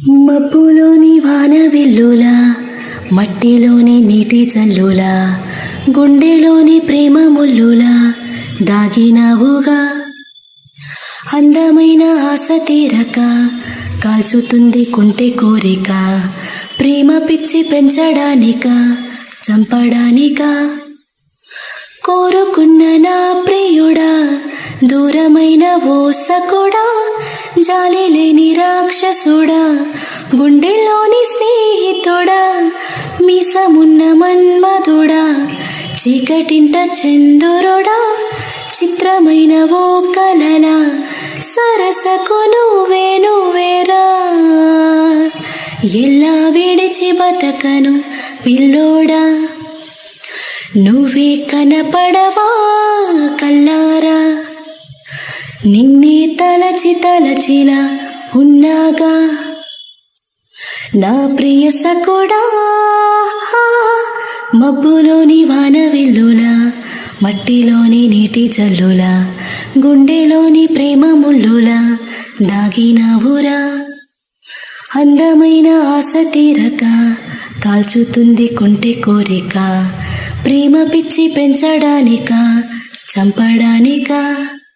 మబ్బులోని వాన వెల్లులా, మట్టిలోని నీటి జల్లులా, గుండెలోని ప్రేమ ముల్లులా దాగినావుగా. అందమైన ఆశ తీరక కాల్చుతుంది కుంటె కోరిక, ప్రేమ పిచ్చి పెంచడానిక చంపడానిక. కోరుకున్న నా ప్రియుడా, దూరమైన ఓ సకుడా, జాలి లేని రాక్షసుడా, గుండెల్లోని స్నేహితుడా, మీసమున్న మన్మధుడా, చీకటింట చంద్రుడా, చిత్రమైన ఓ కలల సరసకు నువ్వేరా. ఎలా విడిచి బతకను పిల్లోడా, నువ్వే కనపడవా కల్లారా. నిన్నే తలచిలా ఉన్నాగా నా ప్రియ సకుడా. మబ్బులోని వాన వెల్లులా, మట్టిలోని నీటి జల్లులా, గుండెలోని ప్రేమ ముల్లులా దాగినావురా. అందమైన ఆశ తీరక కాల్చుతుంది కుంటె కోరిక, ప్రేమ పిచ్చి పెంచడానిక చంపడానిక.